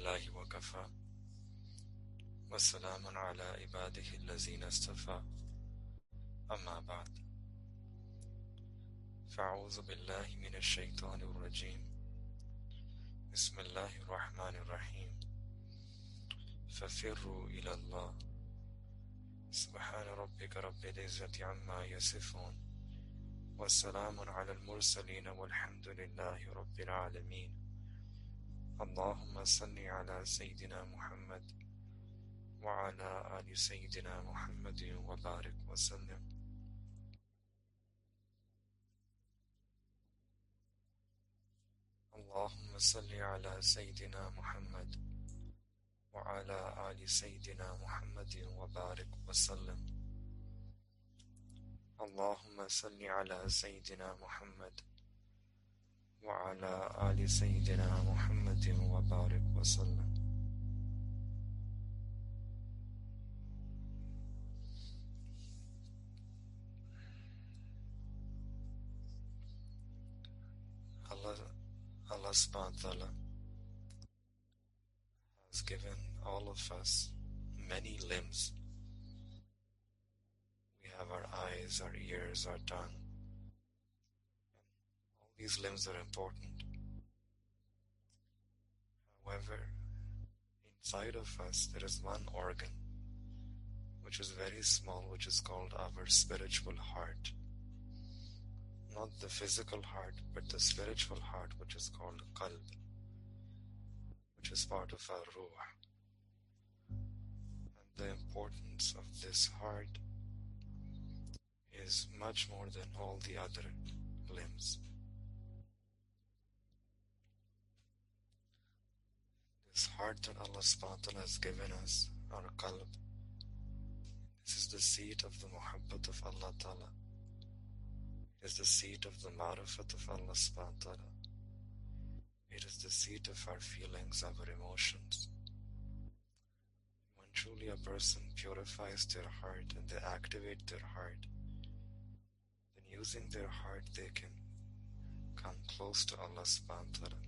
لله وكفى وسلام على عباده الذين اصطفى أما بعد فأعوذ بالله من الشيطان الرجيم بسم الله الرحمن الرحيم ففروا إلى الله سبحان ربك رب العزة عما يصفون والسلام على المرسلين والحمد لله رب العالمين اللهم صل على سيدنا محمد وعلى آل سيدنا محمد وبارك وسلم. اللهم صل على سيدنا محمد وعلى آل سيدنا محمد وبارك وسلم. اللهم صل على سيدنا محمد وعلى آل سيدنا محمد وبارك وسلم. Allah subhanahu wa ta'ala has given all of us many limbs. We have our eyes, our ears, our tongue. All these limbs are important. However, inside of us there is one organ which is very small, which is called our spiritual heart. Not the physical heart, but the spiritual heart, which is called qalb, which is part of our ruh. And the importance of this heart is much more than all the other limbs. This heart that Allah subhanahu wa ta'ala has given us, our qalb, this is the seat of the muhabbat of Allah ta'ala. It is the seat of the ma'rifat of Allah subhanahu wa ta'ala. It is the seat of our feelings, our emotions. When truly a person purifies their heart and they activate their heart, then using their heart they can come close to Allah subhanahu wa ta'ala.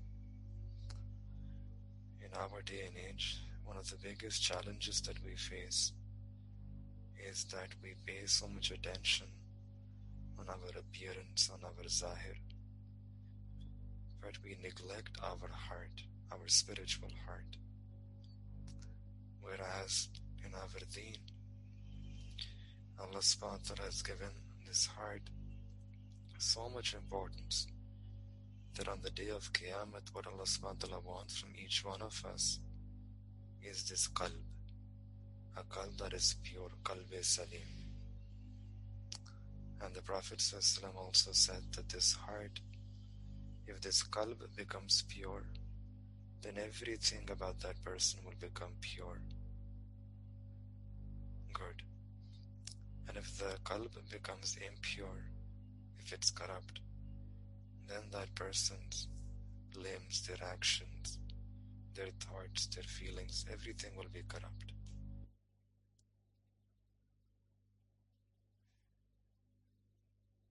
In our day and age, one of the biggest challenges that we face is that we pay so much attention on our appearance, on our zahir, but we neglect our heart, our spiritual heart. Whereas in our deen, Allah subhanahu wa ta'ala has given this heart so much importance that on the day of Qiyamah, what Allah subhanahu wa ta'ala wants from each one of us is this qalb, a qalb that is pure, qalb-e-salim. And the Prophet ﷺ also said that this heart, if this qalb becomes pure, then everything about that person will become pure, good. And if the qalb becomes impure, if it's corrupt, then that person's limbs, their actions, their thoughts, their feelings, everything will be corrupt.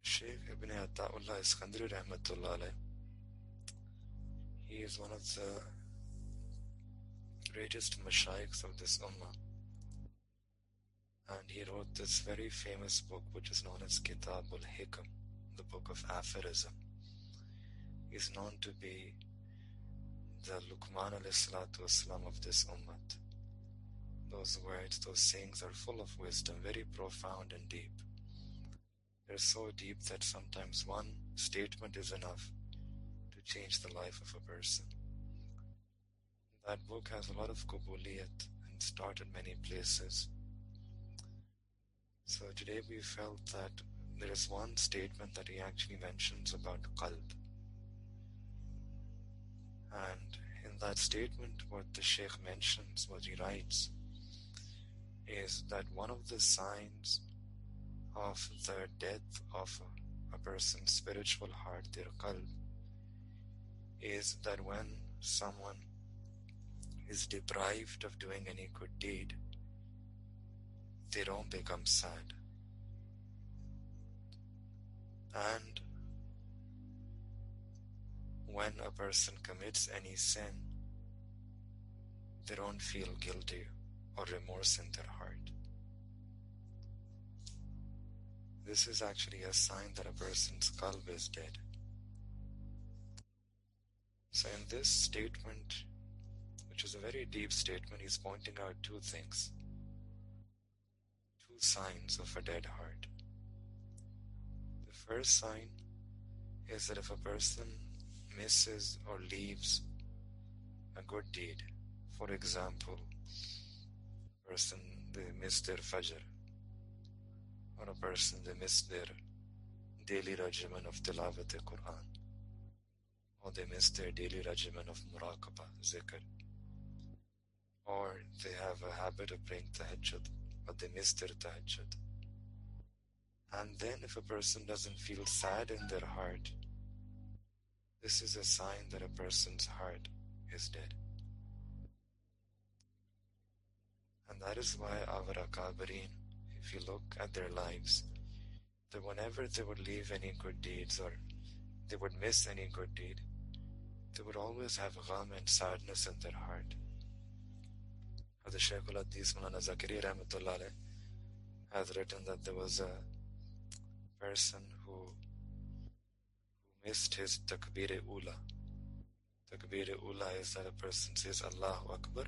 Shaykh Ibn Ata'ullah Iskandari Rahmatullah alayh, he is one of the greatest mashaykhs of this ummah, and he wrote this very famous book which is known as Kitabul Hikam, the book of aphorism. He is known to be the Luqman alayhi salatu wasalam of this ummah. Those words, those sayings are full of wisdom, very profound and deep. They're so deep that sometimes one statement is enough to change the life of a person. That book has a lot of qubuliyat and started many places. So today we felt that there is one statement that he actually mentions about qalb. And in that statement, what the Shaykh mentions, what he writes, is that one of the signs of the death of a person's spiritual heart, their qalb, is that when someone is deprived of doing any good deed, they don't become sad. And when a person commits any sin, they don't feel guilty or remorse in their heart. This is actually a sign that a person's qalb is dead. So in this statement, which is a very deep statement, he's pointing out two things, two signs of a dead heart. The first sign is that if a person misses or leaves a good deed, for example, a person, they miss their fajr, or a person, they miss their daily regimen of tilawat Quran, or they miss their daily regimen of muraqabah, zikr, or they have a habit of praying tahajjud, but they miss their tahajjud. And then if a person doesn't feel sad in their heart, this is a sign that a person's heart is dead. And that is why our akabirin, if you look at their lives, that whenever they would leave any good deeds or they would miss any good deed, they would always have gham and sadness in their heart. The Shaykhul Hadith Maulana Zakari Rahmatullah Alayh has written that there was a person who missed his takbir-e-ula. Takbir-e-ula is that a person says Allahu Akbar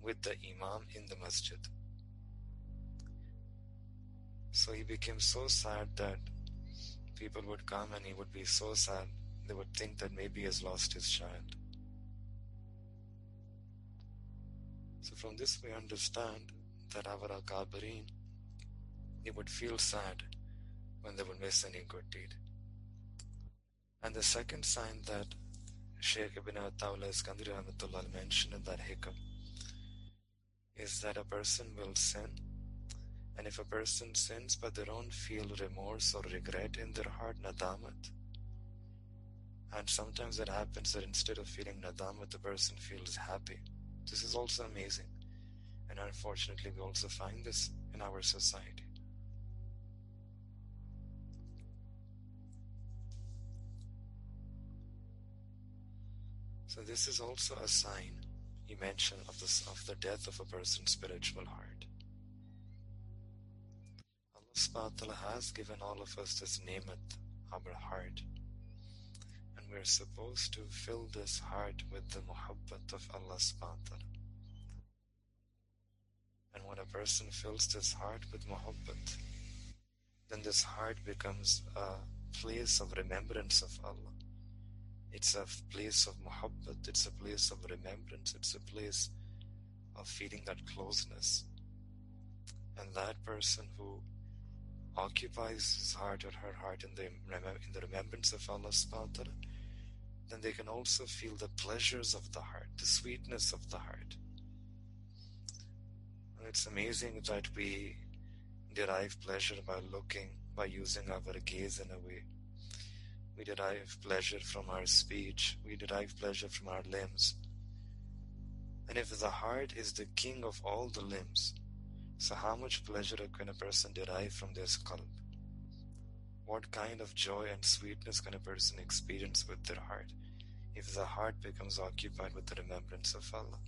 with the Imam in the masjid. So he became so sad that people would come and he would be so sad, they would think that maybe he has lost his child. So from this we understand that our akabirin, they would feel sad when they would miss any good deed. And the second sign that Shaykh Ibn Atawla Iskandari Rahmatullah mentioned in that hikam is that a person will sin, and if a person sins but they don't feel remorse or regret in their heart, nadamat, and sometimes it happens that instead of feeling nadamat, the person feels happy. This is also amazing, and unfortunately we also find this in our society. So this is also a sign he mentioned of the death of a person's spiritual heart. Allah subhanahu wa ta'ala has given all of us this ni'mat, our heart, and we're supposed to fill this heart with the muhabbat of Allah subhanahu wa ta'ala. And when a person fills this heart with muhabbat, then this heart becomes a place of remembrance of Allah. It's a place of muhabbat, it's a place of remembrance, it's a place of feeling that closeness. And that person who occupies his heart or her heart in the remembrance of Allah subhanahu wa ta'ala, then they can also feel the pleasures of the heart, the sweetness of the heart. And it's amazing that we derive pleasure by using our gaze in a way. We derive pleasure from our speech. We derive pleasure from our limbs. And if the heart is the king of all the limbs, so how much pleasure can a person derive from this qalb? What kind of joy and sweetness can a person experience with their heart if the heart becomes occupied with the remembrance of Allah?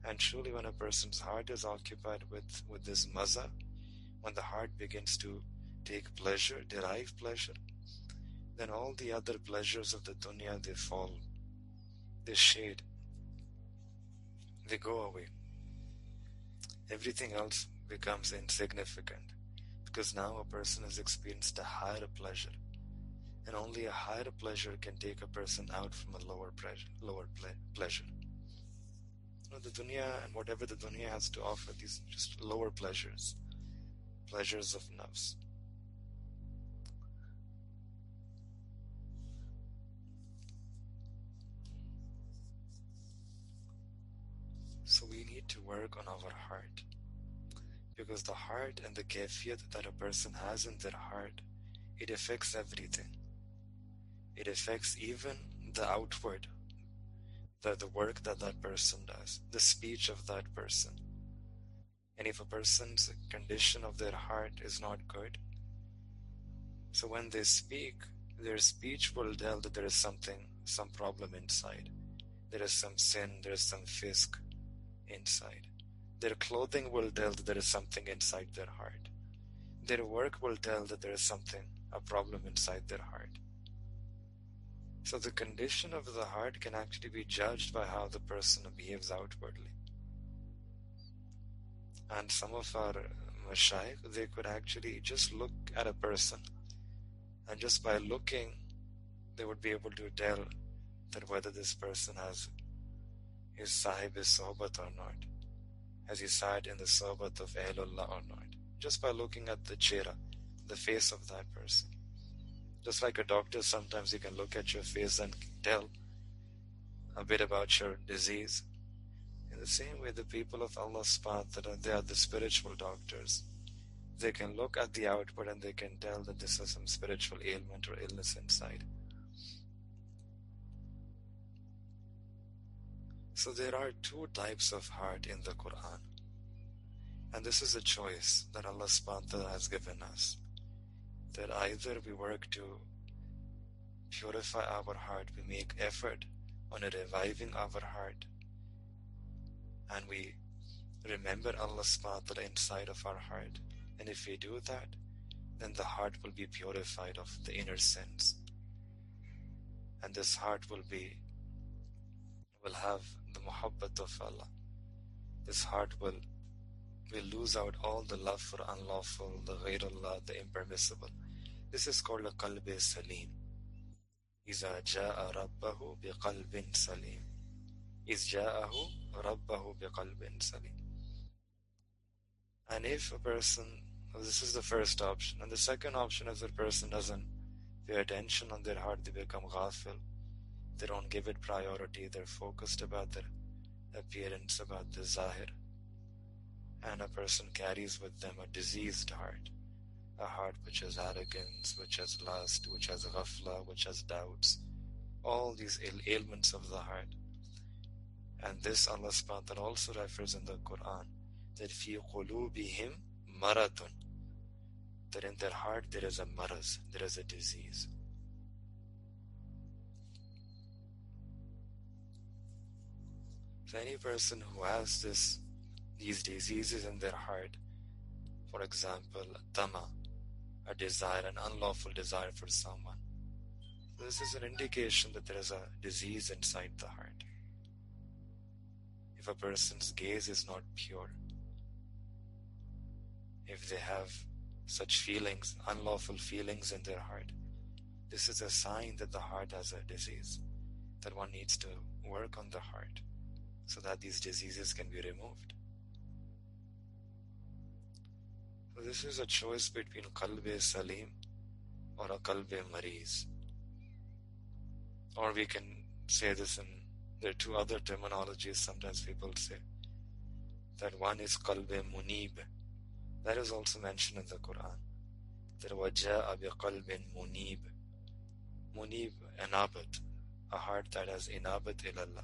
And truly when a person's heart is occupied with this maza, when the heart begins to take pleasure, derive pleasure, then all the other pleasures of the dunya, they fall, they shade, they go away. Everything else becomes insignificant because now a person has experienced a higher pleasure, and only a higher pleasure can take a person out from a lower pleasure. The dunya and whatever the dunya has to offer, these just lower pleasures of nafs. So we need to work on our heart, because the heart and the kayfiyat that a person has in their heart, it affects everything. It affects even the outward, the work that person does, the speech of that person. And if a person's condition of their heart is not good, so when they speak, their speech will tell that there is some problem inside. There is some sin, there is some fisk, inside. Their clothing will tell that there is something inside their heart. Their work will tell that there is something, a problem inside their heart. So the condition of the heart can actually be judged by how the person behaves outwardly. And some of our mashayikh, they could actually just look at a person, and just by looking, they would be able to tell that whether this person is sahib is sohbat or not. Has he sat in the sohbat of Ahlullah or not? Just by looking at the chehra, the face of that person. Just like a doctor, sometimes he can look at your face and tell a bit about your disease. In the same way, the people of Allah's path, they are the spiritual doctors. They can look at the outward and they can tell that this is some spiritual ailment or illness inside. So there are two types of heart in the Quran. And this is a choice that Allah subhanahu wa ta'ala has given us. That either we work to purify our heart, we make effort on reviving our heart, and we remember Allah subhanahu wa ta'ala inside of our heart. And if we do that, then the heart will be purified of the inner sins. And this heart will have the muhabbat of Allah. This heart will lose out all the love for unlawful, the ghairullah, the impermissible. This is called a qalb salim. إِذَا جَاءَ رَبَّهُ بِقَلْبٍ سَلِيمٍ إِذْ جَاءَهُ رَبَّهُ بِقَلْبٍ سَلِيمٍ. And if a person, this is the first option, and the second option is the person doesn't pay attention on their heart, they become ghafil, they don't give it priority, they're focused about their appearance, about the zahir, and a person carries with them a diseased heart, a heart which has arrogance, which has lust, which has ghafla, which has doubts, all these ailments of the heart. And this Allah subhanahu wa ta'ala also refers in the Quran, that fi qulubihim maradun, that in their heart there is a maraz, there is a disease. So any person who has these diseases in their heart, for example, tama, a desire, an unlawful desire for someone, this is an indication that there is a disease inside the heart. If a person's gaze is not pure, if they have such feelings, unlawful feelings in their heart, this is a sign that the heart has a disease, that one needs to work on the heart so that these diseases can be removed. So this is a choice between qalb salim or a qalb mariz. Or we can say this there are two other terminologies sometimes people say. That one is qalb munib. That is also mentioned in the Quran. That وَجَاءَ بِقَلْبٍ munib. Munib, inabat. A heart that has inabat ilallah.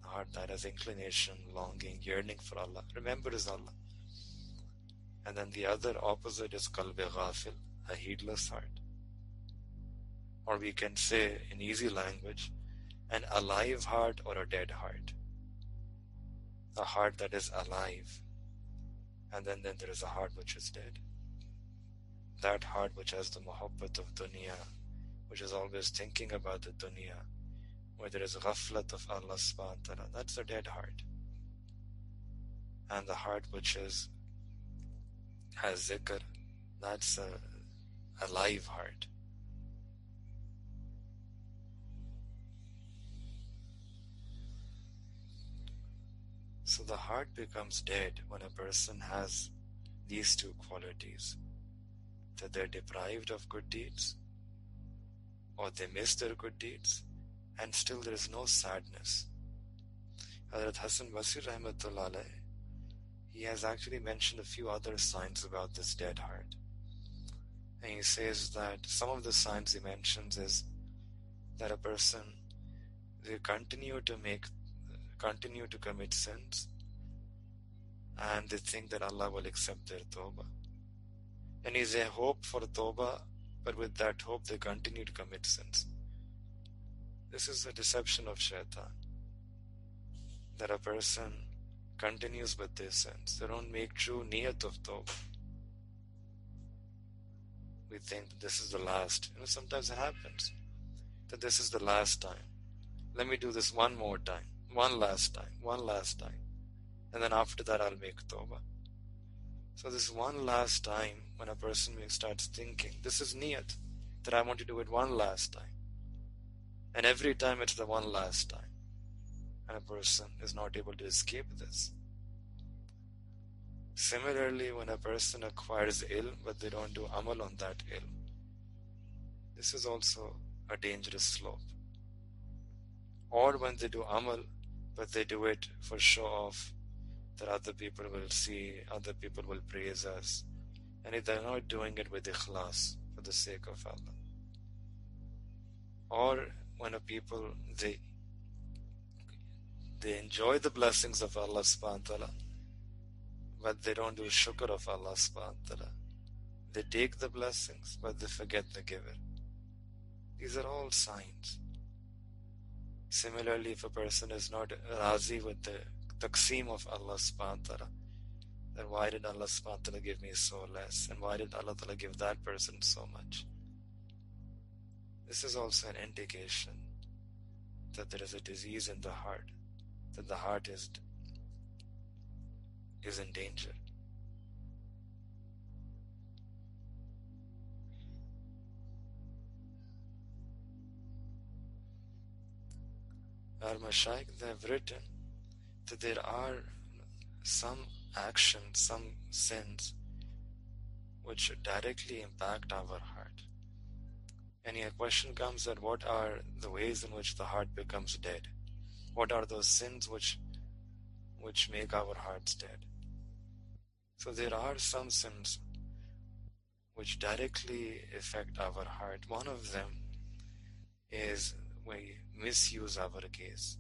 A heart that has inclination, longing, yearning for Allah. Remembers Allah. And then the other opposite is qalb ghafil, a heedless heart. Or we can say in easy language, an alive heart or a dead heart. A heart that is alive. And then there is a heart which is dead. That heart which has the muhabbat of dunya, which is always thinking about the dunya, where there is ghaflat of Allah subhanahu wa ta'ala, that's a dead heart. And the heart which has zikr, that's a live heart. So the heart becomes dead when a person has these two qualities, that they're deprived of good deeds, or they miss their good deeds, and still there is no sadness. Hazrat Hassan Basri Rahmatullah alayh, he has actually mentioned a few other signs about this dead heart. And he says that some of the signs he mentions is that a person, they continue to commit sins, and they think that Allah will accept their tawbah. And is a hope for tawbah, but with that hope they continue to commit sins. This is a deception of shaitan. that a person continues with their sins. They don't make true niyat of tawbah. We think that this is the last. Sometimes it happens that this is the last time. Let me do this one more time, one last time. And then after that I'll make tawbah. So this one last time, when a person starts thinking, this is niyat, that I want to do it one last time. And every time it's the one last time. And a person is not able to escape this. Similarly, when a person acquires ilm, but they don't do amal on that ilm, this is also a dangerous slope. Or when they do amal, but they do it for show off, that other people will see, other people will praise us, and if they're not doing it with ikhlas, for the sake of Allah. Or when a people, they enjoy the blessings of Allah subhanahu wa ta'ala, but they don't do shukr of Allah subhanahu wa ta'ala. They take the blessings, but they forget the giver. These are all signs. Similarly, if a person is not razi with the taqseem of Allah subhanahu wa ta'ala, then why did Allah subhanahu wa ta'ala give me so less? And why did Allah ta'ala give that person so much? This is also an indication that there is a disease in the heart, that the heart is in danger. Our Mashaykh, they have written that there are some actions, some sins which directly impact our heart. And a question comes that what are the ways in which the heart becomes dead? What are those sins which make our hearts dead? So there are some sins which directly affect our heart. One of them is we misuse our gaze.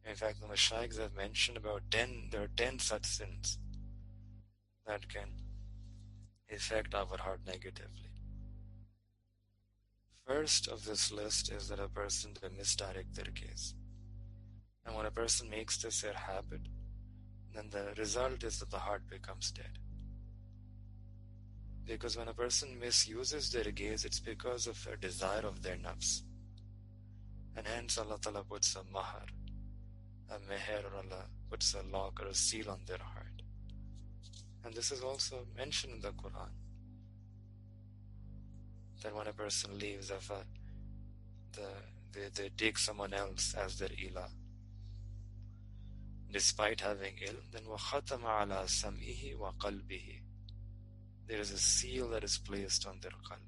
In fact, the Mashaykhs have mentioned there are 10 such sins that can affect our heart negatively. First of this list is that a person will misdirect their gaze. And when a person makes this their habit, then the result is that the heart becomes dead. Because when a person misuses their gaze, it's because of a desire of their nafs. And hence Allah Ta'ala puts a mahar, a meher, or Allah puts a lock or a seal on their heart. And this is also mentioned in the Quran, that when a person leaves, they take someone else as their ilah, despite having ilm, then وَخَتَمَ عَلَى سَمْئِهِ وَقَلْبِهِ, there is a seal that is placed on their qalb.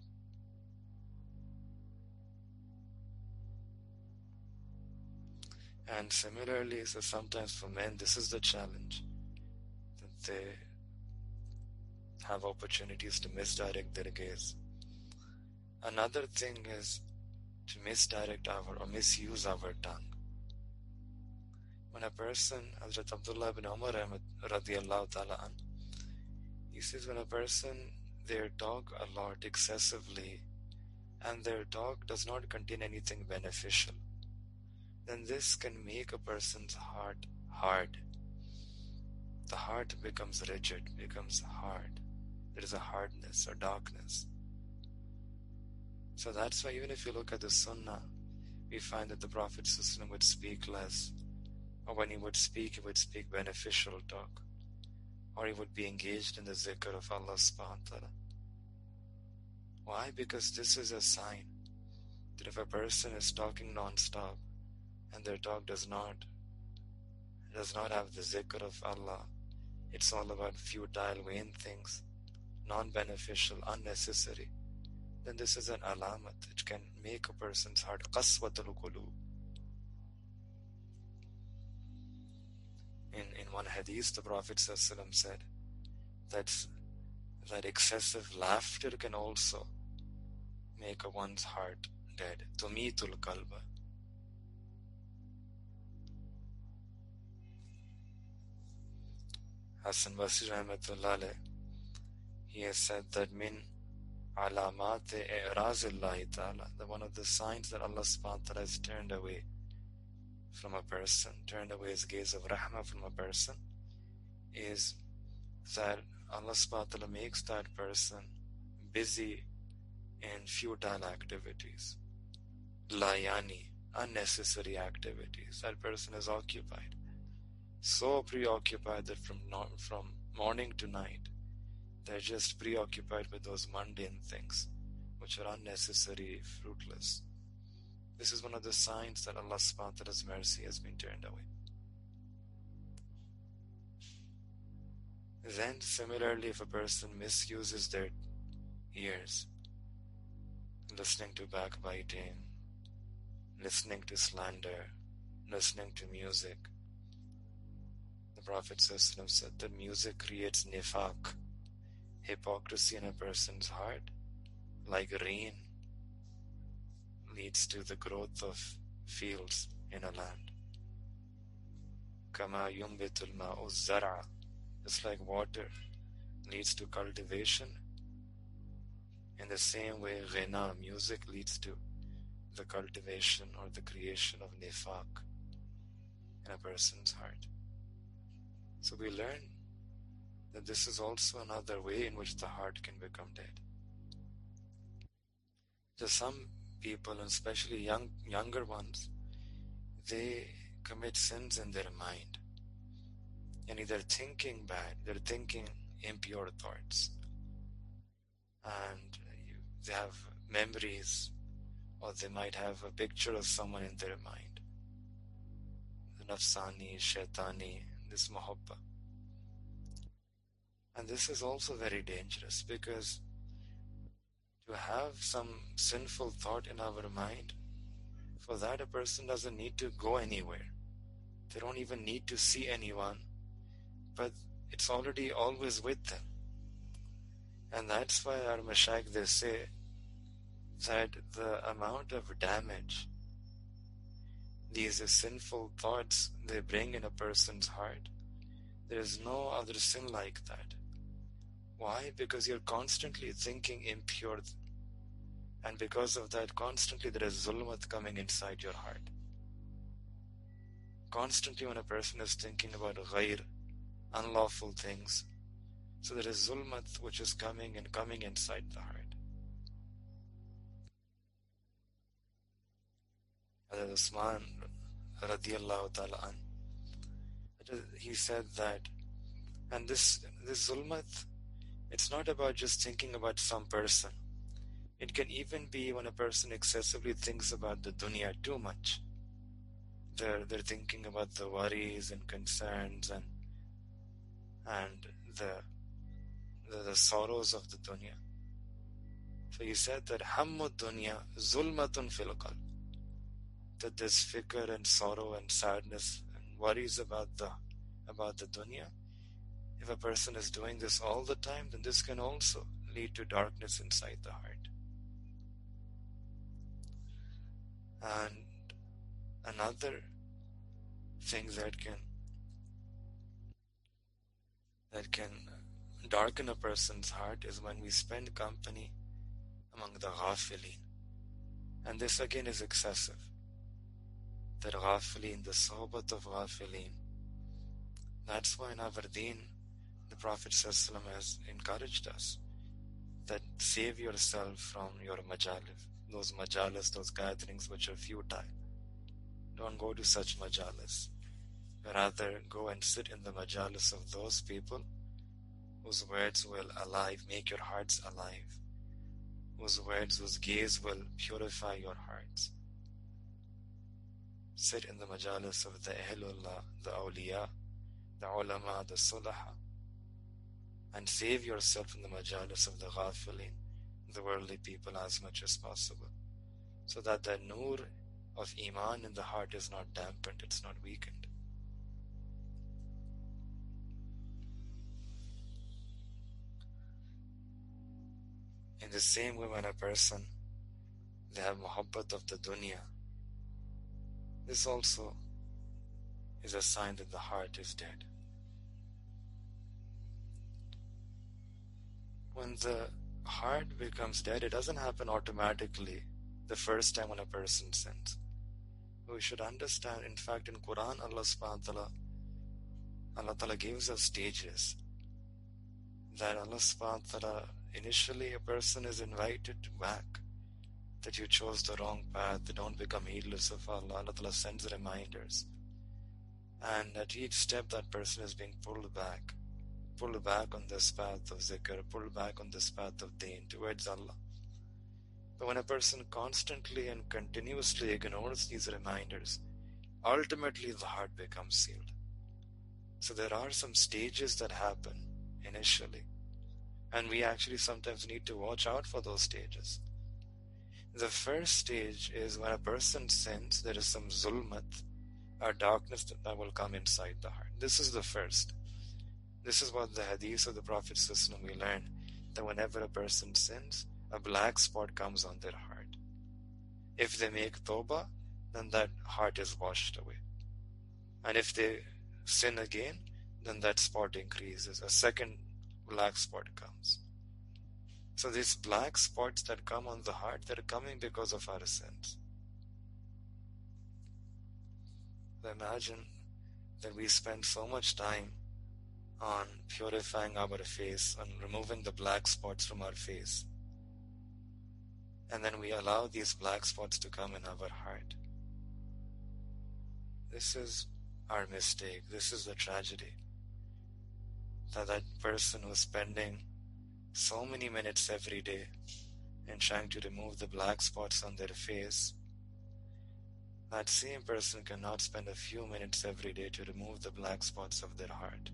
And similarly, so sometimes for men, this is the challenge, that they have opportunities to misdirect their gaze. Another thing is to misdirect or misuse our tongue. When a person, Hazrat Abdullah ibn Umar radiallahu ta'ala an, he says when a person, they talk a lot excessively, and their talk does not contain anything beneficial, then this can make a person's heart hard. The heart becomes rigid, becomes hard. There is a hardness or darkness. So that's why even if you look at the Sunnah, we find that the Prophet ﷺ would speak less, or when he would speak beneficial talk, or he would be engaged in the zikr of Allah subhanahu wa ta'ala. Why? Because this is a sign that if a person is talking non-stop and their talk does not have the zikr of Allah, it's all about futile, vain things, non-beneficial, unnecessary, then this is an alamat. It can make a person's heart qaswatul qulub. In one hadith, the Prophet ﷺ said that excessive laughter can also make one's heart dead. Tumitul qalba. Hassan Basri rahmatullah alayh, he has said that min alamat i'razillahi ta'ala, that one of the signs that Allah subhanahu wa ta'ala has turned away from a person, turned away his gaze of rahmah from a person, is that Allah subhanahu wa ta'ala makes that person busy in futile activities, layani, unnecessary activities. That person is occupied, so preoccupied that from morning to night, they're just preoccupied with those mundane things, which are unnecessary, fruitless. This is one of the signs that Allah subhanahu wa ta'ala's mercy has been turned away. Then similarly, if a person misuses their ears, listening to backbiting, listening to slander, listening to music, the Prophet ﷺ said that music creates nifaq, hypocrisy in a person's heart, like rain leads to the growth of fields in a land. Kama yumbitul ma'u zar'a, just like water leads to cultivation, in the same way ghina, music, leads to the cultivation or the creation of nifaq in a person's heart. So we learn that this is also another way in which the heart can become dead. Just some people, and especially younger ones, they commit sins in their mind. And they're thinking bad, they're thinking impure thoughts. And they have memories, or they might have a picture of someone in their mind. The nafsani, shaitani, this muhabba. And this is also very dangerous, because to have some sinful thought in our mind, for that a person doesn't need to go anywhere. They don't even need to see anyone, but it's already always with them. And that's why our mashayikh, they say that the amount of damage these sinful thoughts they bring in a person's heart, there is no other sin like that. Why? Because you're constantly thinking impure, and because of that, constantly there is zulmat coming inside your heart. Constantly when a person is thinking about ghair, unlawful things, so there is zulmat which is coming inside the heart. Hazrat Usman radiyallahu ta'ala an, he said that, and this zulmat, it's not about just thinking about some person. It can even be when a person excessively thinks about the dunya too much. They're thinking about the worries and concerns and the sorrows of the dunya. So he said that hammu dunya zulmatun fil qalb, that this fikr and sorrow and sadness and worries about the dunya, if a person is doing this all the time, then this can also lead to darkness inside the heart. And another thing that can darken a person's heart is when we spend company among the ghafilin. And this again is excessive. That ghafilin, the sohbat of ghafilin. That's why in our deen, the Prophet ﷺ has encouraged us that save yourself from your majalis, those gatherings which are futile. Don't go to such majalis. Rather, go and sit in the majalis of those people whose words will make your hearts alive, whose gaze will purify your hearts. Sit in the majalis of the Ahlullah, the awliya, the ulama, the sulaha, and save yourself from the majalis of the ghafilin, the worldly people, as much as possible, so that the nur of iman in the heart is not dampened, it's not weakened. In the same way, when a person, they have muhabbat of the dunya, this also is a sign that the heart is dead. When the heart becomes dead, it doesn't happen automatically the first time when a person sins. We should understand, in fact, in Quran, Allah Ta'ala gives us stages. That Allah subhanahu wa ta'ala, initially a person is invited back, that you chose the wrong path, don't become heedless of Allah. Allah Ta'ala sends reminders. And at each step that person is being pulled back on this path of zikr, pulled back on this path of deen towards Allah. But when a person constantly and continuously ignores these reminders, ultimately the heart becomes sealed. So there are some stages that happen initially, and we actually sometimes need to watch out for those stages. The first stage is when a person sins, there is some zulmat, or darkness that will come inside the heart. This is the first. This is what the hadith of the Prophet ﷺ we learn, that whenever a person sins, a black spot comes on their heart. If they make tawbah, then that heart is washed away. And if they sin again, then that spot increases. A second black spot comes. So these black spots that come on the heart, they're coming because of our sins. So imagine that we spend so much time on purifying our face, on removing the black spots from our face, and then we allow these black spots to come in our heart. This is our mistake. This is the tragedy. That person who's spending so many minutes every day in trying to remove the black spots on their face, that same person cannot spend a few minutes every day to remove the black spots of their heart.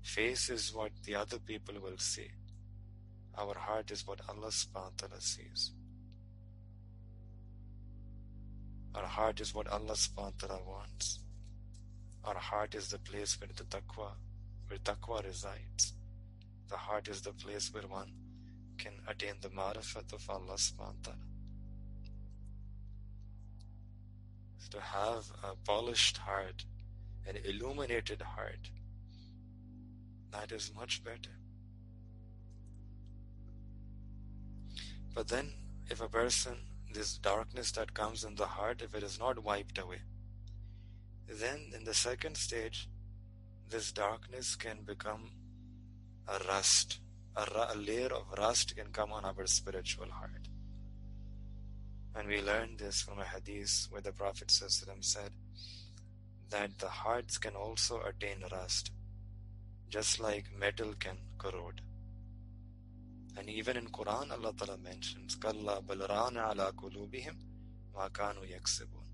Face is what the other people will see. Our heart is what Allah subhanahu wa ta'ala sees. Our heart is what Allah subhanahu wa ta'ala wants. Our heart is the place where taqwa resides. The heart is the place where one can attain the ma'rifat of Allah subhanahu wa ta'ala. To have a polished heart, an illuminated heart, that is much better. But then, if a person, this darkness that comes in the heart, if it is not wiped away, then in the second stage, this darkness can become a rust. A layer of rust can come on our spiritual heart. And we learned this from a hadith where the Prophet ﷺ said that the hearts can also attain rust, just like metal can corrode. And even in Quran, Allah Ta'ala mentions, Kalla bal rana ala kulubihim ma kanu yaksibun.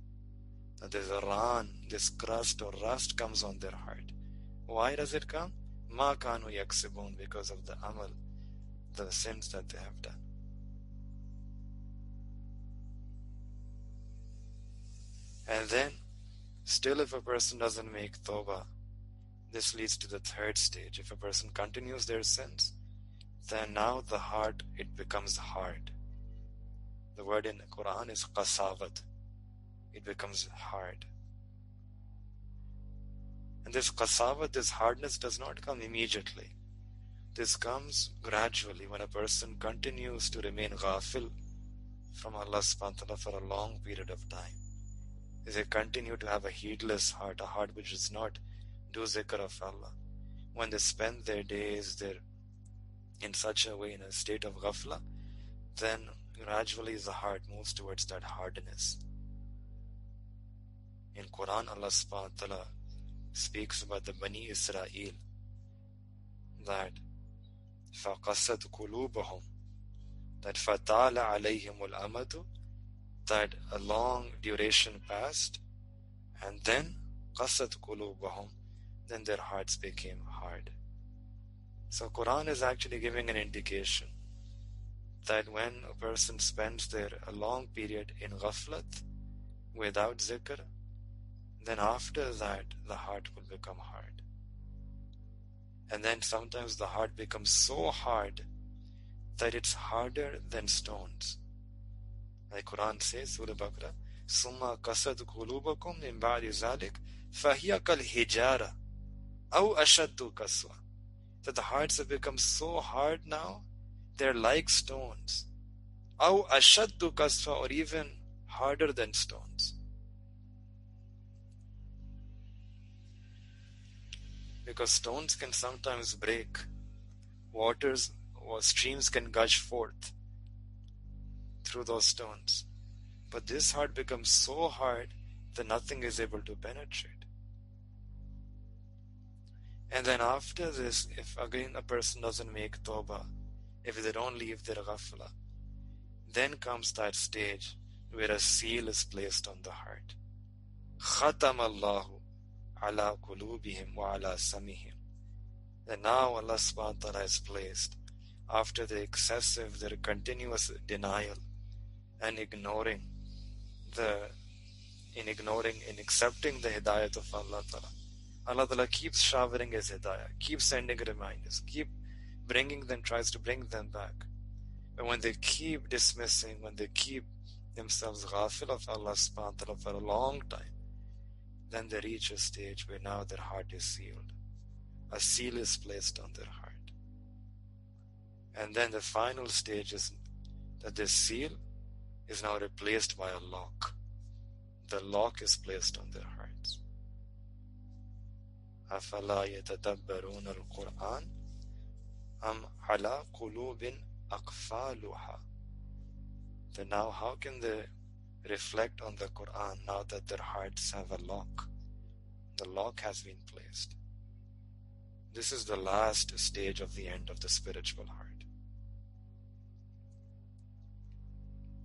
That there's a ran, this crust or rust comes on their heart. Why does it come? Ma kanu yaksibun, because of the amal, the sins that they have done. And then, still if a person doesn't make tawbah, this leads to the third stage. If a person continues their sins, then now the heart, it becomes hard. The word in Quran is qasavat. It becomes hard. And this qasavat, this hardness does not come immediately. This comes gradually when a person continues to remain ghafil from Allah subhanahu wa ta'ala for a long period of time. If they continue to have a heedless heart, a heart which does not do zikr of Allah, when they spend their days there in such a way, in a state of ghafla, then gradually the heart moves towards that hardness. In Quran, Allah subhanahu wa ta'ala speaks about the Bani Israel, that فَقَسَتْ قُلُوبَهُمْ, that فَطَالَ عَلَيْهِمُ الْأَمَدُ, that a long duration passed, and then قَسَتْ قُلُوبَهُمْ, then their hearts became hard. So Quran is actually giving an indication that when a person spends there a long period in ghaflat, without zikr, then after that the heart will become hard. And then sometimes the heart becomes so hard that it's harder than stones. Like Quran says, Surah Baqarah, ثُمَّ قَسَتْ قُلُوبَكُمْ مِنْ بَعْدِ ذَلِكَ فَهِيَ كَالْحِجَارَةِ أَوْ أَشَدُّ قَسْوَةً. That the hearts have become so hard now, they're like stones. أَوْ أَشَدُّ قَسْوَةً, or even harder than stones. because stones can sometimes break. Waters or streams can gush forth through those stones. But this heart becomes so hard that nothing is able to penetrate. And then after this, if again a person doesn't make tawbah, if they don't leave their ghafla, then comes that stage where a seal is placed on the heart. Khatam Allahu ala qulubihim wa ala samihim. And now Allah subhanahu wa ta'ala has placed, after the excessive, their continuous denial and in accepting the hidayat of Allah ta'ala. Allah ta'ala keeps showering His hidayah, keeps sending reminders, keep bringing them, tries to bring them back. But when they keep dismissing, when they keep themselves ghafil of Allah subhanahu wa ta'ala for a long time, then they reach a stage where now their heart is sealed. A seal is placed on their heart. And then the final stage is that this seal is now replaced by a lock. The lock is placed on their hearts. أَفَلَا يَتَدَبَّرُونَ الْقُرْآنَ أَمْ عَلَى قُلُوبٍ أَقْفَالُهَا. Then now how can they reflect on the Quran now that their hearts have a lock? The lock has been placed. This is the last stage of the end of the spiritual heart.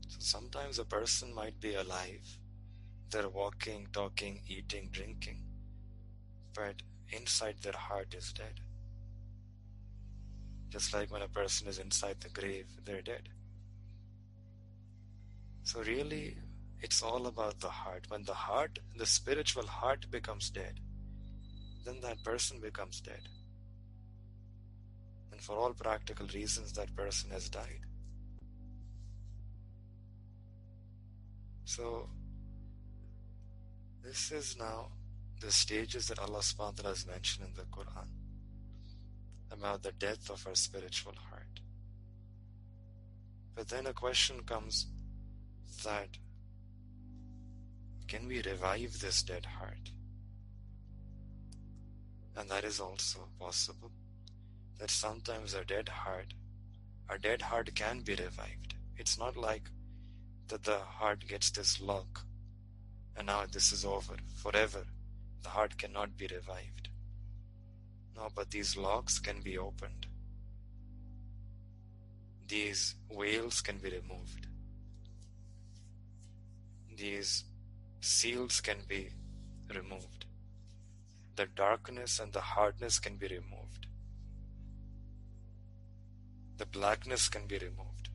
So sometimes a person might be alive, they're walking, talking, eating, drinking, but inside their heart is dead. Just like when a person is inside the grave, they're dead. So really, it's all about the heart. When the spiritual heart becomes dead, then that person becomes dead. And for all practical reasons, that person has died. So, this is now the stages that Allah subhanahu wa ta'ala has mentioned in the Quran about the death of our spiritual heart. But then a question comes that, can we revive this dead heart? And that is also possible. That sometimes a dead heart can be revived. It's not like that the heart gets this lock and now this is over forever. The heart cannot be revived. No, but these locks can be opened. These veils can be removed. These seals can be removed. The darkness and the hardness can be removed. The blackness can be removed.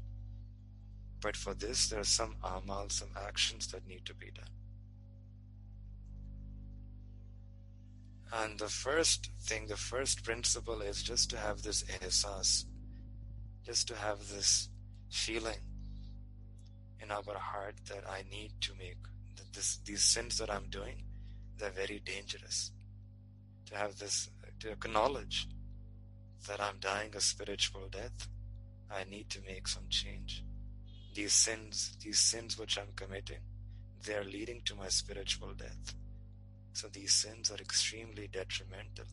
But for this, there are some amal, some actions that need to be done. And the first principle is just to have this ihsas, just to have this feeling in our heart that I need to make, that these sins that I'm doing, they're very dangerous. To have this, to acknowledge that I'm dying a spiritual death, I need to make some change. These sins which I'm committing, they are leading to my spiritual death. So these sins are extremely detrimental.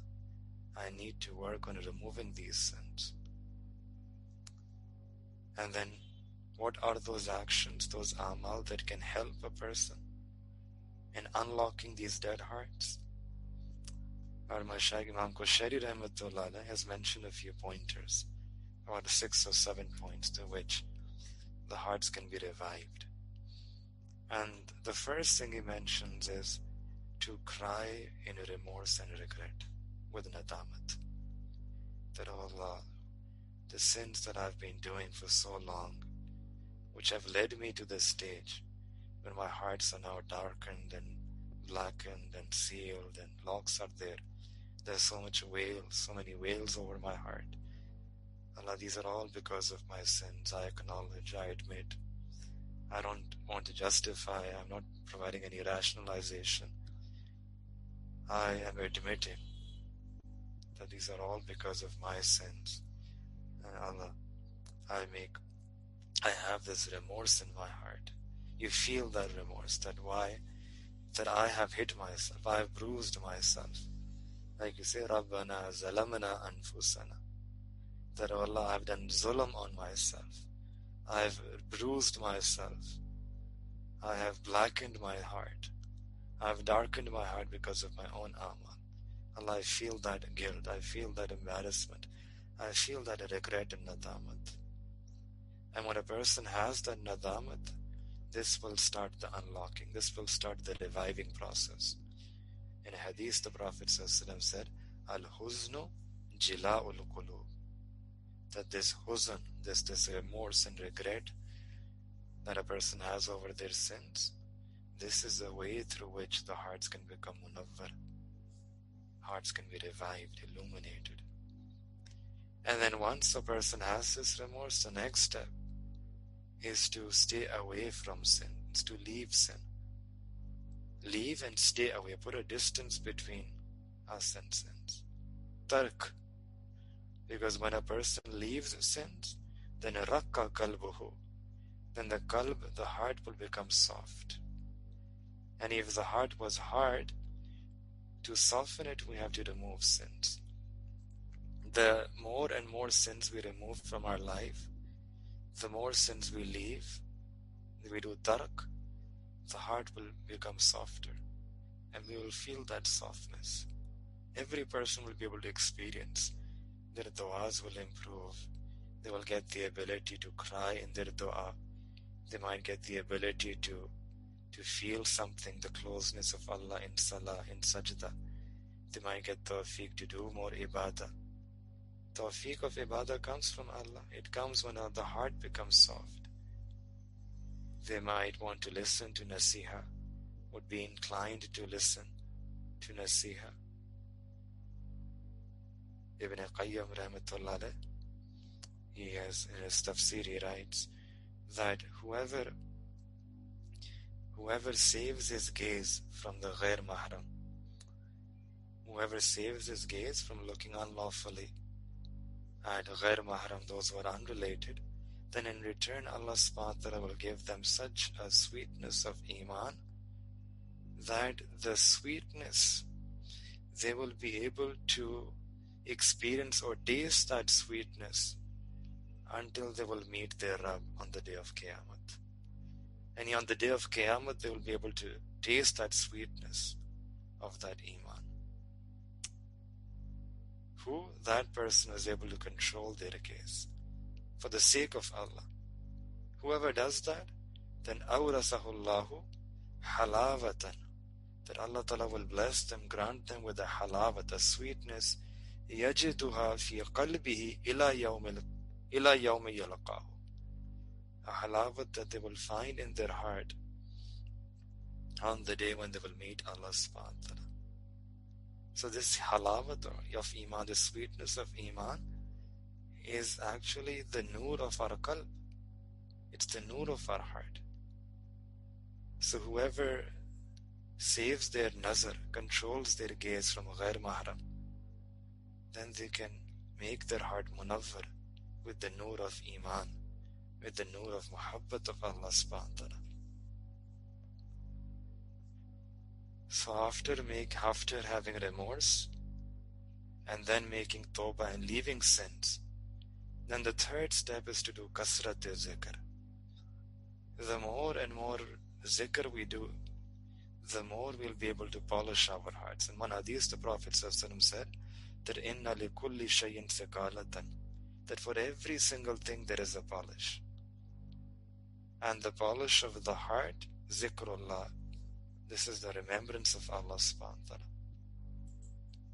I need to work on removing these sins. And then, what are those actions, those amal that can help a person in unlocking these dead hearts? Our Mashaykh Imam Qushayri Rahmatullah has mentioned a few pointers, about 6 or 7 points to which the hearts can be revived. And the first thing he mentions is to cry in remorse and regret with nadamat. That, oh Allah, the sins that I've been doing for so long, which have led me to this stage when my hearts are now darkened and blackened and sealed and locks are there. There's so many veils over my heart. Allah, these are all because of my sins. I acknowledge, I admit. I don't want to justify, I'm not providing any rationalization. I am admitting that these are all because of my sins. And Allah, I have this remorse in my heart. You feel that remorse, that I have hit myself, I have bruised myself. Like you say, Rabbana zalamna anfusana. That, oh Allah, I've done zulm on myself. I've bruised myself. I have blackened my heart. I've darkened my heart because of my own amal. Allah, I feel that guilt. I feel that embarrassment. I feel that regret and nadamat. And when a person has that nadamat, this will start the unlocking. This will start the reviving process. In a hadith, the Prophet ﷺ said, Al-huznu jila'ul qulub. That this huzn, this remorse and regret that a person has over their sins, this is a way through which the hearts can become munawwar. Hearts can be revived, illuminated. And then once a person has this remorse, the next step is to stay away from sin, is to leave sin. Leave and stay away. Put a distance between us and sins. Tark. Because when a person leaves sins, then rakka kalbuhu. Then the qalb, the heart will become soft. And if the heart was hard, to soften it, we have to remove sins. The more and more sins we remove from our life, the more sins we leave, we do tark, the heart will become softer. And we will feel that softness. Every person will be able to experience. Their du'as will improve. They will get the ability to cry in their du'a. They might get the ability to feel something, the closeness of Allah in salah, in sajda. They might get tawfiq to do more ibadah. Tawfiq of ibadah comes from Allah. It comes when the heart becomes soft. They might want to listen to nasiha, would be inclined to listen to nasiha. Ibn Qayyim rahmatullah alayh, he has in his tafsir, he writes that whoever saves his gaze from the ghair mahram, whoever saves his gaze from looking unlawfully at ghair mahram, those who are unrelated, then in return Allah subhanahu wa ta'ala will give them such a sweetness of iman that the sweetness, they will be able to experience or taste that sweetness until they will meet their Rabb on the day of Qiyamah. And on the day of Qiyamah, they will be able to taste that sweetness of that iman. Who? That person is able to control their gaze for the sake of Allah. Whoever does that, then awrasahullahu halavatan, that Allah Ta'ala will bless them, grant them with a halavat, a sweetness, yajiduha fi qalbihi ila yawmi yalaqahu, a halavat that they will find in their heart on the day when they will meet Allah subhanahu wa ta'ala. So this halavat of iman, the sweetness of iman, is actually the nur of our qalb. It's the nur of our heart. So whoever saves their nazar, controls their gaze from ghair mahram, then they can make their heart munawwar with the nur of iman, with the nur of muhabbat of Allah subhanahu wa ta'ala. So after having remorse and then making tawbah and leaving sins, then the third step is to do kasrat zikr. The more and more zikr we do, the more we'll be able to polish our hearts. In one hadith, the Prophet ﷺ said that inna li kulli shay'in thiqalatan, that for every single thing there is a polish. And the polish of the heart, zikrullah, this is the remembrance of Allah subhanahu wa ta'ala.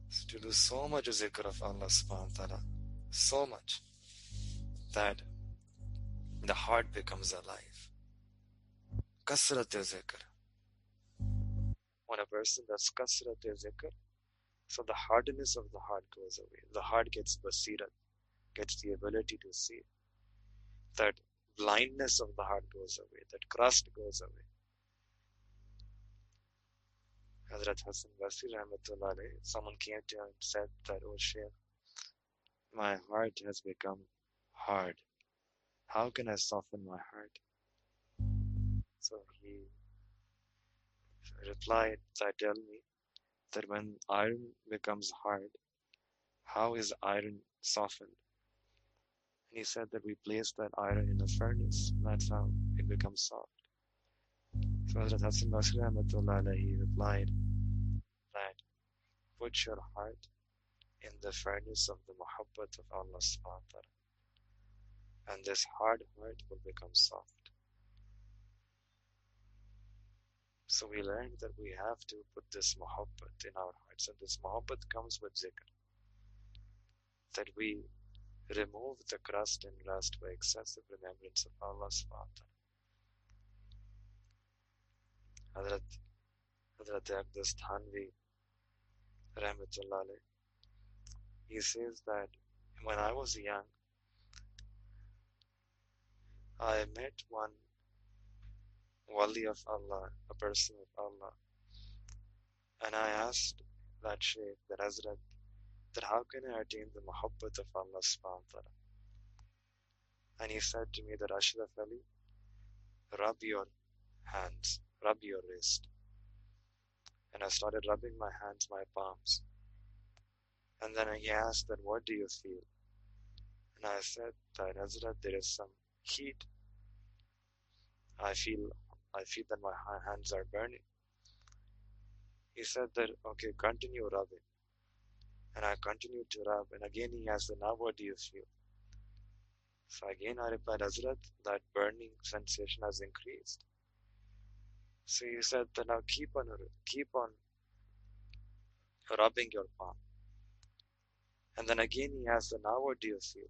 So to do so much zikr of Allah subhanahu wa ta'ala, so much, that the heart becomes alive. Kasrat zikr. When a person does kasrat zikr, so the hardness of the heart goes away. The heart gets basirat, gets the ability to see. That blindness of the heart goes away. That crust goes away. Hazrat Hassan Basri rahmatullah alayhi, someone came to him and said that, oh Shaykh, my heart has become hard. How can I soften my heart? So he replied, tell me that when iron becomes hard, how is iron softened? And he said that we place that iron in a furnace. That's how it becomes soft. So Hazrat Hassan Basri Rahmatullah alayhi replied that put your heart in the furnace of the muhabbat of Allah subhanahu wa ta'ala, and this hard heart will become soft. So we learned that we have to put this muhabbat in our hearts, and this muhabbat comes with zikr. That we remove the crust and rust by excessive remembrance of Allah subhanahu wa ta'ala. Hazrat Aqdas Thanvi Rahmatullah alayh, he says that when I was young, I met one wali of Allah, a person of Allah, and I asked that Shaykh, that Hazrat, that how can I attain the muhabbat of Allah subhanahu wa ta'ala? And he said to me that Ashraf Ali, rub your hands, rub your wrist. And I started rubbing my hands, my palms. And then he asked that, what do you feel? And I said that, Hazrat, there is some heat. I feel that my hands are burning. He said that, okay, continue rubbing. And I continued to rub. And again he asked, now what do you feel? So again I replied, Hazrat, that burning sensation has increased. So he said that now keep on rubbing your palm. And then again he asked, now what do you feel?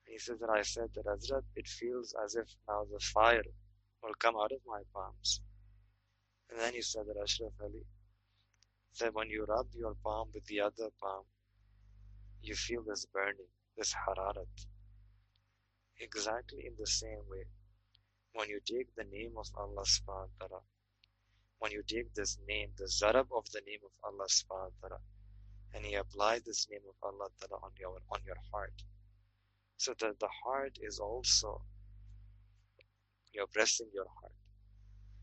And he said that I said that, Hazrat, it feels as if now the fire will come out of my palms. And then he said that, Ashraf Ali, that when you rub your palm with the other palm, you feel this burning, this hararat. Exactly in the same way, when you take the name of Allah subhanahu wa ta'ala, when you take this name, the zarab of the name of Allah subhanahu wa ta'ala, and you apply this name of Allah ta'ala on your heart, so that the heart is also, you're pressing your heart,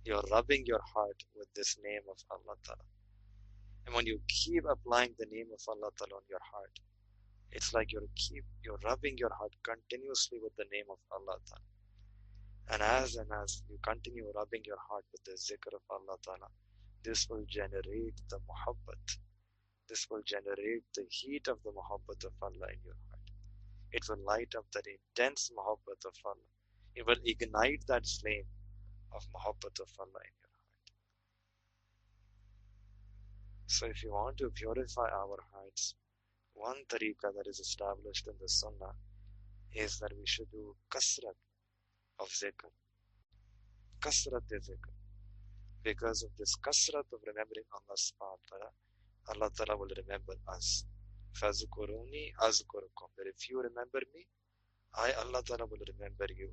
you're rubbing your heart with this name of Allah ta'ala. And when you keep applying the name of Allah ta'ala on your heart, it's like you're rubbing your heart continuously with the name of Allah ta'ala. And as you continue rubbing your heart with the zikr of Allah ta'ala, this will generate the muhabbat. This will generate the heat of the muhabbat of Allah in your heart. It will light up that intense muhabbat of Allah. It will ignite that flame of muhabbat of Allah in your heart. So if you want to purify our hearts, one tariqah that is established in the sunnah is that we should do kasrat of zikr. Kasrat de zikr. Because of this kasrat of remembering Allah subhanahu wa ta'ala, Allah ta'ala will remember us. Fazkuruni azkurukum. That if you remember me, I, Allah ta'ala, will remember you.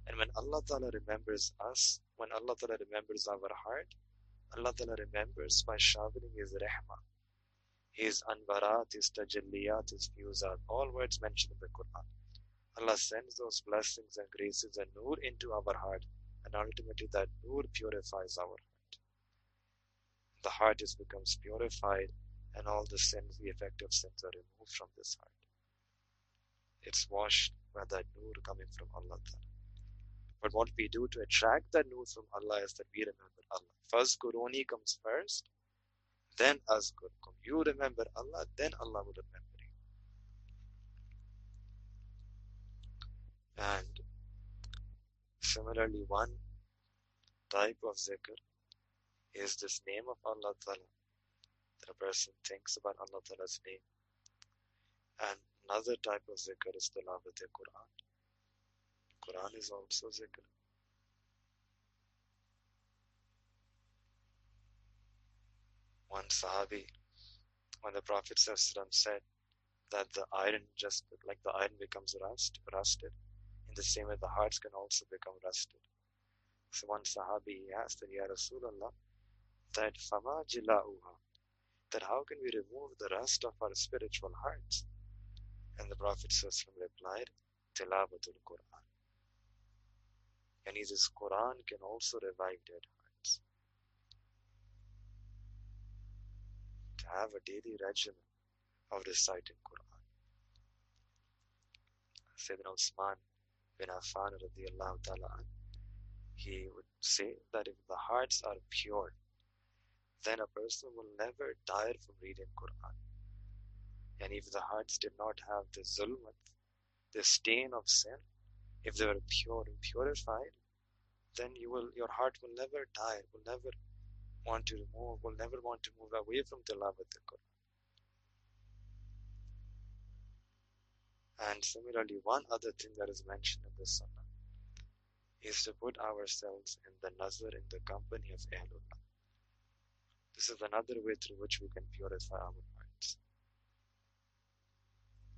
And when Allah ta'ala remembers us, when Allah ta'ala remembers our heart, Allah ta'ala remembers by showering His rahmah, His anwarat, His tajalliyat, His fiyuzat, all words mentioned in the Quran. Allah sends those blessings and graces and nur into our heart, and ultimately that nur purifies our heart. The heart becomes purified, and all the sins, the effective sins, are removed from this heart. It's washed by that nur coming from Allah ta'ala. But what we do to attract that nur from Allah is that we remember Allah. First, Qurani comes first, then azkurkum. You remember Allah, then Allah will remember you. And similarly, one type of zikr is this name of Allah ta'ala. That a person thinks about Allah ta'ala's name. And another type of zikr is tilawat Quran. Quran is also zikr. One Sahabi, when the Prophet said that the iron, just like the iron becomes rusted, in the same way the hearts can also become rusted. So one Sahabi asked, Ya Rasulullah, that fama jila'uha, that how can we remove the rust of our spiritual hearts? And the Prophet replied, Tilawatul Quran. And he says, Quran can also revive dead hearts. have a daily regimen of reciting Quran. Sayyidina Usman bin Affan radiallahu ta'ala, he would say that if the hearts are pure, then a person will never tire from reading Quran. And if the hearts did not have the zulmat, the stain of sin, if they were pure and purified, then your heart will never tire, will never want to move away from tilawat al-Quran. And similarly, one other thing that is mentioned in the Sunnah is to put ourselves in the nazar, in the company of Ahlullah. This is another way through which we can purify our hearts.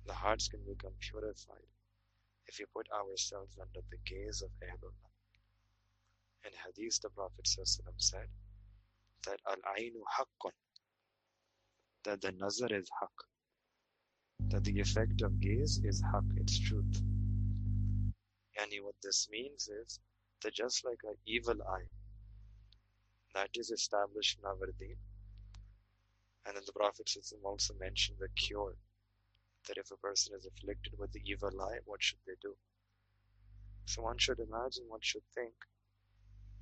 The hearts can become purified if we put ourselves under the gaze of Ahlullah. In Hadith, the Prophet said that al-ainu haqqun, that the nazar is haqq, that the effect of gaze is haqq, it's truth. And what this means is that just like an evil eye, that is established in our deen, and then the Prophet also mentioned the cure, that if a person is afflicted with the evil eye, what should they do? So one should imagine, one should think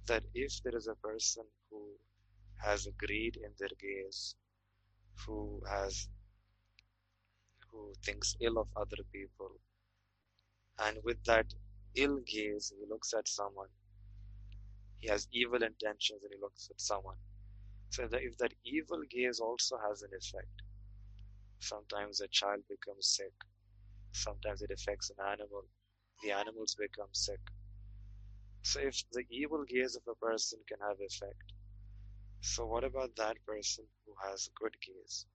that if there is a person who has greed in their gaze, who thinks ill of other people, and with that ill gaze he looks at someone, he has evil intentions and he looks at someone. So that if that evil gaze also has an effect, sometimes a child becomes sick, sometimes it affects an animal, the animals become sick. So if the evil gaze of a person can have effect, so what about that person who has good gaze?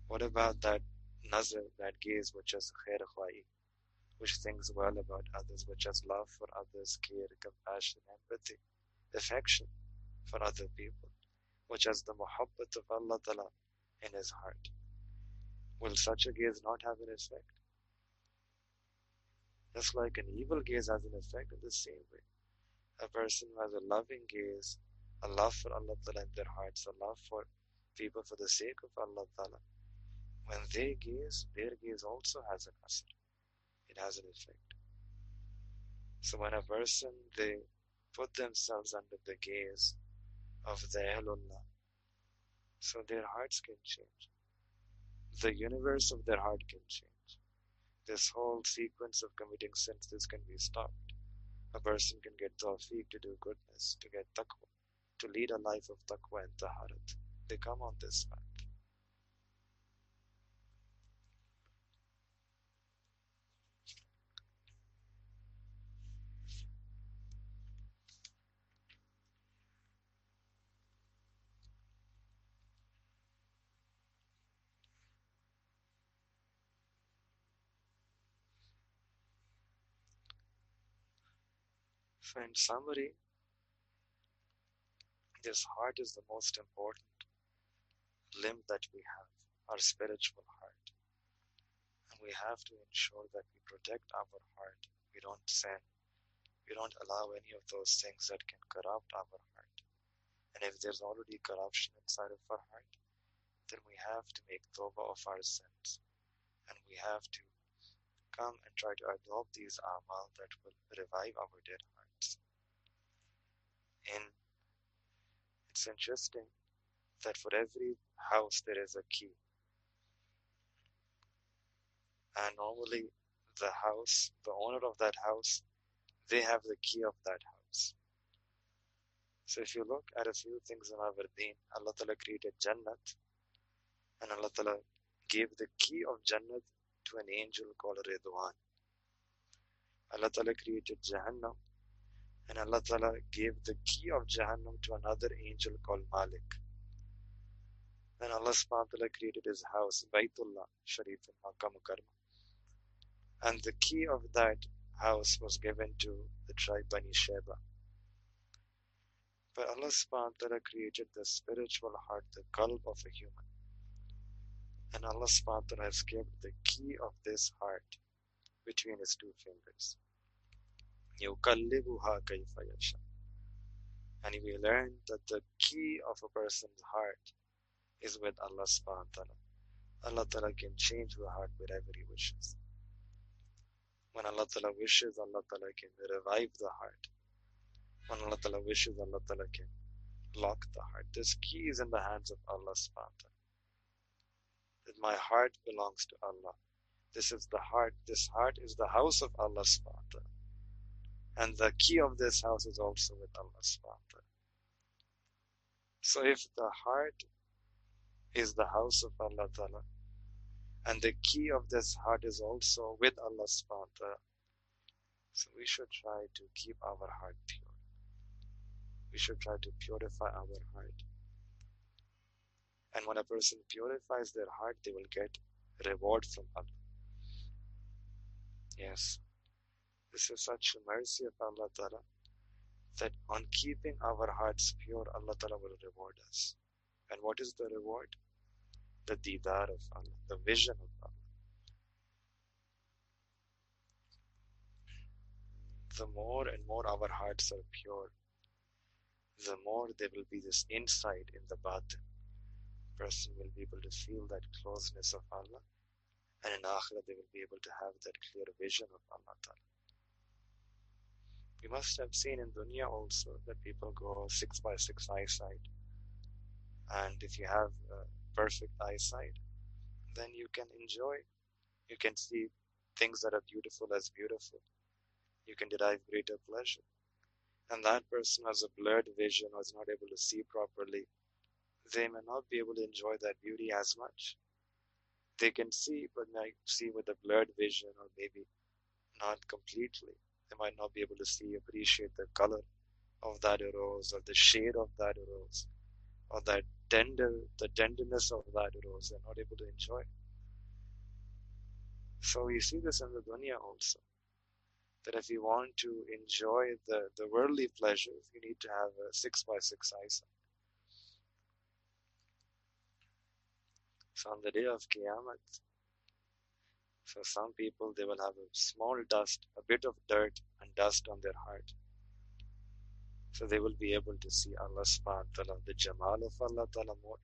What about that nazar, that gaze which is khair khwa'i, which thinks well about others, which has love for others, care, compassion, empathy, affection for other people, which has the muhabbat of Allah Ta'ala in his heart? Will such a gaze not have an effect? Just like an evil gaze has an effect, in the same way, a person who has a loving gaze, a love for Allah Ta'ala in their hearts, a love for people for the sake of Allah Ta'ala, when they gaze, their gaze also has an asr. It has an effect. So when a person, they put themselves under the gaze of the Ahlullah, so their hearts can change. The universe of their heart can change. This whole sequence of committing sins, this can be stopped. A person can get tawfiq to do goodness, to get taqwa, to lead a life of taqwa and taharat. They come on this path. So in summary, this heart is the most important limb that we have, our spiritual heart. And we have to ensure that we protect our heart. We don't sin. We don't allow any of those things that can corrupt our heart. And if there's already corruption inside of our heart, then we have to make tawbah of our sins. And we have to come and try to adopt these amal that will revive our dead hearts. And it's interesting that for every house there is a key. And normally the owner of that house, they have the key of that house. So if you look at a few things in our deen, Allah Ta'ala created Jannat, and Allah Ta'ala gave the key of Jannat to an angel called Ridwan. Allah Ta'ala created Jahannam, and Allah Ta'ala gave the key of Jahannam to another angel called Malik. Then Allah subhanahu wa ta'ala created his house, Baytullah Sharif in Makkah Mukarramah. And the key of that house was given to the tribe Bani Sheba. But Allah subhanahu wa ta'ala created the spiritual heart, the qalb of a human. And Allah subhanahu wa ta'ala has kept the key of this heart between his two fingers. يُقَلِّبُهَا كَيْفَ يَشَاءُ. And we learn that the key of a person's heart is with Allah subhanahu wa ta'ala. Allah ta'ala can change the heart wherever He wishes. When Allah ta'ala wishes, Allah ta'ala can revive the heart. When Allah ta'ala wishes, Allah ta'ala can lock the heart. This key is in the hands of Allah subhanahu wa ta'ala. That my heart belongs to Allah. This is the heart. This heart is the house of Allah subhanahu wa ta'ala. And the key of this house is also with Allah subhanahu wa ta'ala. So if the heart is the house of Allah ta'ala, and the key of this heart is also with Allah subhanahu wa ta'ala, so we should try to keep our heart pure. We should try to purify our heart. And when a person purifies their heart, they will get reward from Allah. Yes, this is such a mercy of Allah ta'ala, that on keeping our hearts pure, Allah ta'ala will reward us. And what is the reward? The didar of Allah, the vision of Allah. The more and more our hearts are pure, the more there will be this insight in the batin. Person will be able to feel that closeness of Allah, and in Akhirah they will be able to have that clear vision of Allah ta'ala. We must have seen in dunya also that people go 6x6 eyesight, and if you have perfect eyesight, then you can enjoy, you can see things that are beautiful as beautiful, you can derive greater pleasure. And that person has a blurred vision or is not able to see properly, they may not be able to enjoy that beauty as much. They can see, but might see with a blurred vision, or maybe not completely. They might not be able to see, appreciate the color of that rose, or the shade of that rose, or the tenderness of that rose. They're not able to enjoy. So we see this in the dunya also, that if you want to enjoy the worldly pleasures, you need to have a 6x6 eyesight. So on the day of Qiyamah, for some people, they will have a small dust, a bit of dirt and dust on their heart. So they will be able to see Allah subhanahu wa ta'ala, the Jamal of Allah ta'ala more.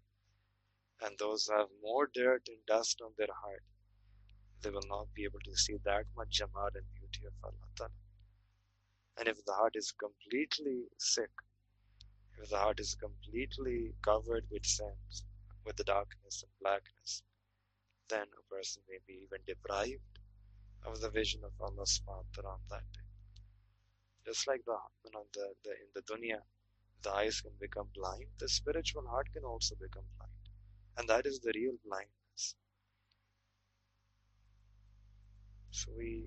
And those who have more dirt and dust on their heart, they will not be able to see that much Jamal and beauty of Allah ta'ala. And if the heart is completely sick, if the heart is completely covered with sins, with the darkness and blackness, then a person may be even deprived of the vision of Allah subhanahu wa ta'ala on that day. Just like in the dunya, the eyes can become blind, the spiritual heart can also become blind. And that is the real blindness. So we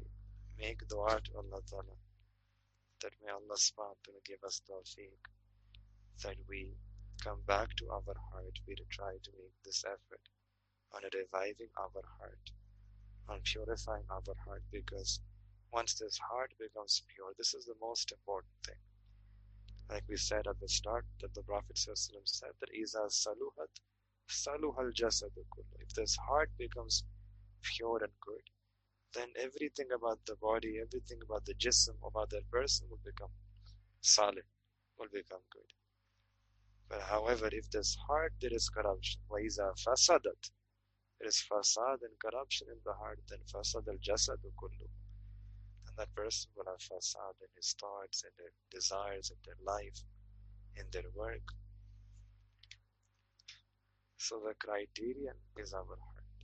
make dua to Allah ta'ala, that may Allah subhanahu wa ta'ala give us tawfiq, that we come back to our heart, we try to make this effort on reviving our heart, on purifying our heart, because once this heart becomes pure, this is the most important thing. Like we said at the start, that the Prophet said that Iza saluhat, saluhal jasadu kullu. If this heart becomes pure and good, then everything about the body, everything about the jism, about that person will become salih, will become good. But however, if this heart there is corruption, وَإِذَا فَسَدَتْ, there is fasad and corruption in the heart, then fasad al-jasadu kullu. And that person will have fasad in his thoughts, in their desires, in their life, in their work. So the criterion is our heart.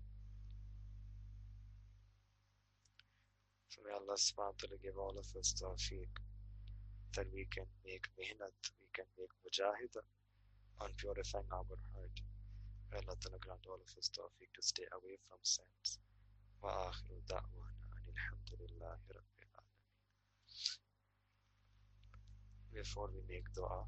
So may Allah subhanahu wa ta'ala give all of us tawfiq, that we can make mihnat, we can make mujahida on purifying our heart. May Allah ta'ala grant all of us tawfiq to stay away from sins. Wa akhiru da'wana alhamdulillahi rabbil alamin. Before we make dua,